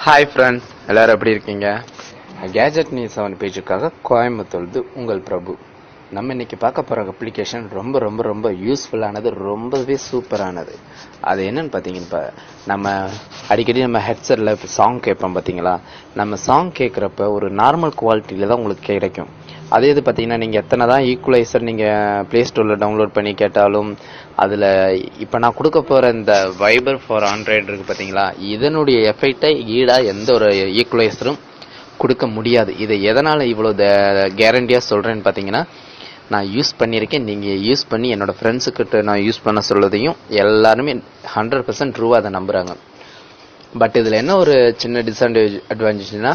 Hi friends, எல்லாரும் எப்படி இருக்கீங்க? கேஜெட் நியூஸ் 7 பேஜுக்காக கோயம்புத்தூர்து உங்கள் பிரபு. நம்ம இன்னைக்கு பார்க்க போற அப்ளிகேஷன் ரொம்ப ரொம்ப ரொம்ப யூஸ்ஃபுல்லானது, ரொம்பவே சூப்பரானது. அது என்னன்னு பார்த்தீங்கன்னா, நம்ம அடிக்கடி நம்ம ஹெட்செட்ல சாங் கேட்போம் பார்த்தீங்களா? நம்ம சாங் கேட்குறப்ப ஒரு நார்மல் குவாலிட்டியில தான் உங்களுக்கு கிடைக்கும். அதே இது பார்த்தீங்கன்னா, நீங்கள் எத்தனை தான் ஈக்குவலைசர் நீங்கள் ப்ளே ஸ்டோரில் டவுன்லோட் பண்ணி கேட்டாலும், அதில் இப்போ நான் கொடுக்க போகிற இந்த வைபர் ஃபார் ஆண்ட்ராய்டு இருக்குது பார்த்தீங்களா, இதனுடைய எஃபெக்டை ஈடாக எந்த ஒரு ஈக்குவலைசரும் கொடுக்க முடியாது. இதை எதனால் இவ்வளோ கேரண்டியாக சொல்கிறேன்னு பார்த்தீங்கன்னா, நான் யூஸ் பண்ணியிருக்கேன். நீங்கள் யூஸ் பண்ணி என்னோடய ஃப்ரெண்ட்ஸுக்கிட்ட நான் யூஸ் பண்ண சொல்லதையும் எல்லாருமே 100% ட்ரூவாக அதை நம்புகிறாங்க. பட் இதில் என்ன ஒரு சின்ன அட்வான்டேஜ்னா,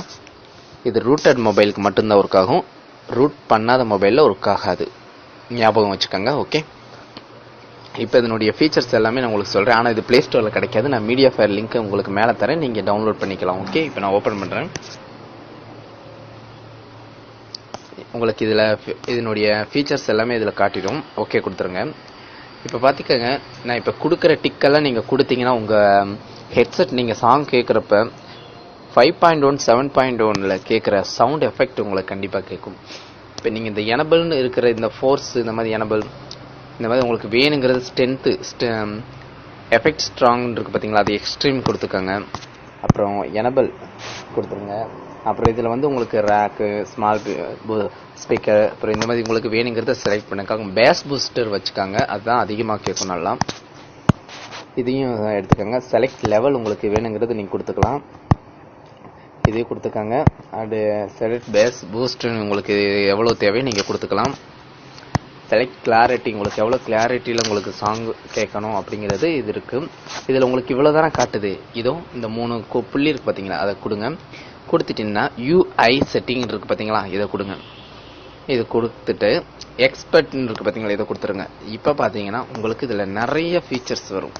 இது ரூட்டட் மொபைலுக்கு மட்டும்தான் ஒர்க் ஆகும். ரூட் பண்ணாத மொபைலில் ஒர்க் ஆகாது, ஞாபகம் வச்சுக்கோங்க. ஓகே, இப்போ இதனுடைய ஃபீச்சர்ஸ் எல்லாமே நான் உங்களுக்கு சொல்கிறேன். ஆனால் இது ப்ளே ஸ்டோரில் கிடைக்காது. நான் மீடியா ஃபயர் லிங்க் உங்களுக்கு மேலே தரேன், நீங்கள் டவுன்லோட் பண்ணிக்கலாம். ஓகே, இப்போ நான் ஓப்பன் பண்ணுறேன். உங்களுக்கு இதில் இதனுடைய ஃபீச்சர்ஸ் எல்லாமே இதில் காட்டிடும். ஓகே கொடுத்துருங்க. இப்போ பார்த்துக்கங்க, நான் இப்போ கொடுக்குற டிக்கெல்லாம் நீங்கள் கொடுத்தீங்கன்னா உங்கள் ஹெட்செட் நீங்கள் சாங் கேட்குறப்ப 5.1 7.1ல் கேட்குற சவுண்ட் எஃபெக்ட் உங்களுக்கு கண்டிப்பாக கேட்கும். இப்போ நீங்கள் இந்த எனபிள்னு இருக்கிற இந்த ஃபோர்ஸ், இந்த மாதிரி எனபிள், இந்த மாதிரி உங்களுக்கு வேணுங்கிறது ஸ்ட்ரென்த்து எஃபெக்ட் ஸ்ட்ராங்னு இருக்குது பார்த்தீங்களா, அது எக்ஸ்ட்ரீம் கொடுத்துக்கோங்க. அப்புறம் எனபிள் கொடுத்துருங்க. அப்புறம் இதில் வந்து உங்களுக்கு ரேக்கு, ஸ்மால் ஸ்பீக்கர், அப்புறம் இந்த மாதிரி உங்களுக்கு வேணுங்கிறத செலக்ட் பண்ணிக்காங்க. பேஸ் பூஸ்டர் வச்சுக்காங்க, அதுதான் அதிகமாக கேட்கும் நல்லா. இதையும் எடுத்துக்கோங்க. செலக்ட் லெவல் உங்களுக்கு வேணுங்கிறது நீங்கள் கொடுத்துக்கலாம், இதே கொடுத்துக்காங்க. அண்டு செலக்ட் பேஸ் பூஸ்ட்னு உங்களுக்கு எவ்வளோ தேவையோ நீங்கள் கொடுத்துக்கலாம். செலக்ட் கிளாரிட்டி, உங்களுக்கு எவ்வளோ கிளாரிட்டியில் உங்களுக்கு சாங் கேட்கணும் அப்படிங்கிறது இது இருக்குது. இதில் உங்களுக்கு இவ்வளோ தானே காட்டுது. இதோ இந்த 3 புள்ளி இருக்குது பார்த்தீங்களா, அதை கொடுங்க. கொடுத்துட்டிங்கன்னா UI செட்டிங் இருக்குது பார்த்தீங்களா, இதை கொடுங்க. இது கொடுத்துட்டு எக்ஸ்பர்ட்னு இருக்குது பார்த்தீங்களா, இதை கொடுத்துருங்க. இப்போ பார்த்தீங்கன்னா உங்களுக்கு இதில் நிறைய ஃபீச்சர்ஸ் வரும்.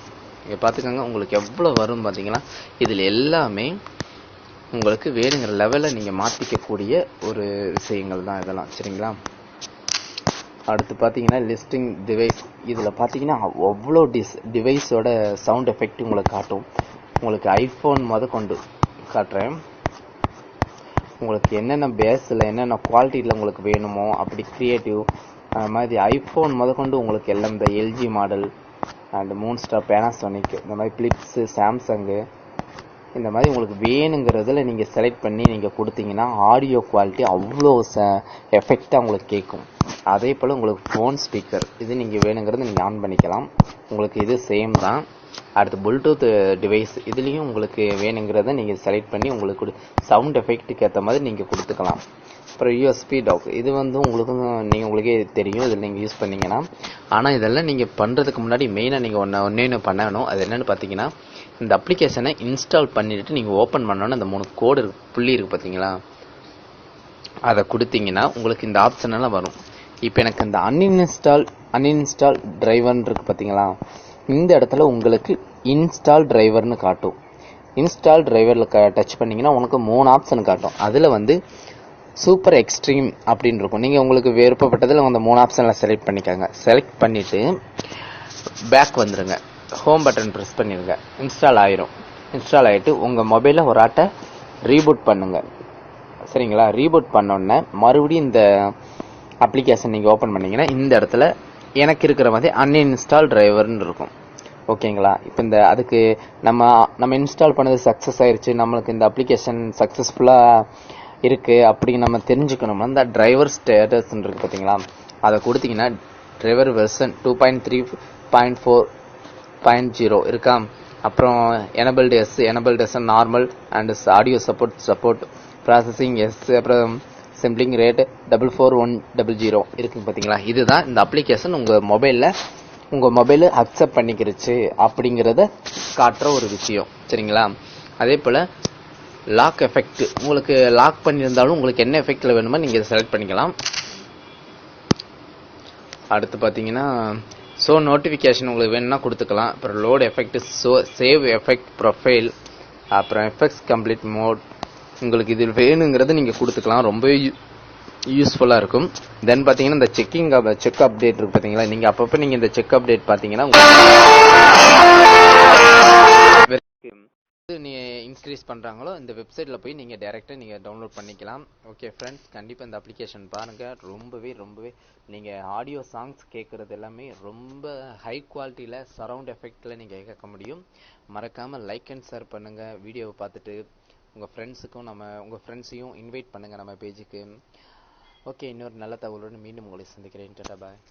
இங்கே பார்த்துக்கோங்க, உங்களுக்கு எவ்வளோ வரும் பார்த்தீங்களா. இதில் எல்லாமே உங்களுக்கு வேணுங்கிற லெவலில் நீங்கள் மாற்றிக்கக்கூடிய ஒரு விஷயங்கள் தான் இதெல்லாம், சரிங்களா. அடுத்து பார்த்தீங்கன்னா லிஸ்டிங் டிவைஸ். இதில் பார்த்தீங்கன்னா அவ்வளோ டிவைஸோட சவுண்ட் எஃபெக்ட் உங்களுக்கு காட்டும். உங்களுக்கு ஐஃபோன் கொண்டு காட்டுறேன். உங்களுக்கு என்னென்ன பேஸில் என்னென்ன குவாலிட்டியில் உங்களுக்கு வேணுமோ அப்படி க்ரியேட்டிவ் அந்த மாதிரி ஐஃபோன் கொண்டு உங்களுக்கு எல்லாம் இந்த எல்ஜி மாடல் அண்ட் மூன்ஸ்டார், பேனாசோனிக், இந்த மாதிரி பிலிப்ஸு, சாம்சங்கு, இந்த மாதிரி உங்களுக்கு வேணுங்கிறதுல நீங்கள் செலக்ட் பண்ணி நீங்கள் கொடுத்தீங்கன்னா ஆடியோ குவாலிட்டி அவ்வளோ எஃபெக்டாக உங்களுக்கு கேட்கும். அதே போல் உங்களுக்கு ஃபோன் ஸ்பீக்கர், இது நீங்கள் வேணுங்கிறது நீங்கள் ஆன் பண்ணிக்கலாம். உங்களுக்கு இது சேம் தான். அடுத்து ப்ளூடூத் டிவைஸ், இதுலேயும் உங்களுக்கு வேணுங்கிறத நீங்கள் செலக்ட் பண்ணி உங்களுக்கு சவுண்ட் எஃபெக்ட்டுக்கு ஏற்ற மாதிரி நீங்கள் கொடுத்துக்கலாம். அப்புறம் யூஎஸ்பி டாக், இது வந்து உங்களுக்கே தெரியும், இதில் நீங்கள் யூஸ் பண்ணிங்கன்னா. ஆனால் இதெல்லாம் நீங்கள் பண்ணுறதுக்கு முன்னாடி மெயினாக நீங்கள் ஒன்று பண்ணணும். அது என்னென்னு பார்த்தீங்கன்னா, இந்த அப்ளிகேஷனை இன்ஸ்டால் பண்ணிவிட்டு நீங்கள் ஓப்பன் பண்ணோன்னு அந்த 3 கோடு புள்ளி இருக்குது பார்த்தீங்களா, அதை கொடுத்தீங்கன்னா உங்களுக்கு இந்த ஆப்ஷன் எல்லாம் வரும். இப்போ எனக்கு இந்த அன்இன்ஸ்டால் டிரைவர்னு இருக்குது பார்த்தீங்களா, இந்த இடத்துல உங்களுக்கு இன்ஸ்டால் டிரைவர்னு காட்டும். இன்ஸ்டால் டிரைவரில் டச் பண்ணிங்கன்னா உங்களுக்கு 3 ஆப்ஷன் காட்டும். அதில் வந்து சூப்பர் எக்ஸ்ட்ரீம் அப்படின்னு இருக்கும். நீங்கள் உங்களுக்கு விருப்பப்பட்டதில் அந்த 3 ஆப்ஷனில் செலக்ட் பண்ணிக்கோங்க. செலக்ட் பண்ணிவிட்டு பேக் வந்துடுங்க. ஹோம் பட்டன் ப்ரெஸ் பண்ணிடுங்க. இன்ஸ்டால் ஆயிரும். இன்ஸ்டால் ஆகிட்டு உங்கள் மொபைலை ஒரு ஆட்டை ரீபூட் பண்ணுங்கள், சரிங்களா. ரீபூட் பண்ணோன்னே மறுபடியும் இந்த அப்ளிகேஷன் நீங்கள் ஓப்பன் பண்ணிங்கன்னா இந்த இடத்துல எனக்கு இருக்கிற மாதிரி அன்இன்ஸ்டால் டிரைவர்னு இருக்கும். ஓகேங்களா. இப்போ அதுக்கு நம்ம இன்ஸ்டால் பண்ணது சக்ஸஸ் ஆயிடுச்சு, நம்மளுக்கு இந்த அப்ளிகேஷன் சக்ஸஸ்ஃபுல்லாக இருக்குது அப்படின்னு நம்ம தெரிஞ்சுக்கணும்னா இந்த டிரைவர் ஸ்டேட்டஸ்ன்னு இருக்குது பார்த்தீங்களா, அதை கொடுத்தீங்கன்னா டிரைவர் வெர்ஷன் 2.3.4.0 இருக்கா. அப்புறம் enabled yes normal and audio support processing yes, அப்புறம் சிம்பிளிங் ரேட் 44100 இருக்குது பார்த்தீங்களா. இதுதான் இந்த அப்ளிகேஷன் உங்கள் மொபைலில் அக்செப்ட் பண்ணிக்கிருச்சு அப்படிங்கிறத காட்டுற ஒரு விஷயம், சரிங்களா. அதே போல் லாக் எஃபெக்ட், உங்களுக்கு லாக் பண்ணியிருந்தாலும் உங்களுக்கு என்ன எஃபெக்டில் வேணுமோ நீங்கள் இதை செலக்ட் பண்ணிக்கலாம். அடுத்து பார்த்தீங்கன்னா நோட்டிஃபிகேஷன் உங்களுக்கு வேணும்னா கொடுத்துக்கலாம். அப்புறம் load effect, save effect profile, அப்புறம் எஃபெக்ட்ஸ் கம்ப்ளீட் மோட், உங்களுக்கு இது வேணுங்கிறது நீங்கள் கொடுத்துக்கலாம். ரொம்பவே யூஸ்ஃபுல்லாக இருக்கும். தென் பார்த்தீங்கன்னா இந்த செக் அப்டேட் இருக்குது பார்த்தீங்களா, நீங்கள் அப்பப்போ நீங்கள் இந்த செக் அப்டேட் பார்த்தீங்கன்னா நீ இன்க்ரீஸ் பண்ணுறாங்களோ இந்த வெப்சைட்டில் போய் நீங்கள் டைரெக்டாக நீங்கள் டவுன்லோட் பண்ணிக்கலாம். ஓகே ஃப்ரெண்ட்ஸ், கண்டிப்பாக இந்த அப்ளிகேஷன் பாருங்கள். ரொம்பவே நீங்கள் ஆடியோ சாங்ஸ் கேட்குறது எல்லாமே ரொம்ப ஹை குவாலிட்டியில் சரவுண்ட் எஃபெக்டில் நீங்கள் கேட்க முடியும். மறக்காமல் லைக் அண்ட் ஷேர் பண்ணுங்கள். வீடியோவை பார்த்துட்டு உங்கள் ஃப்ரெண்ட்ஸையும் இன்வைட் பண்ணுங்கள் நம்ம பேஜுக்கு. ஓகே, இன்னொரு நல்ல தகவலுடன் மீண்டும் உங்களை சந்திக்கிறேன். டாடா பாய்.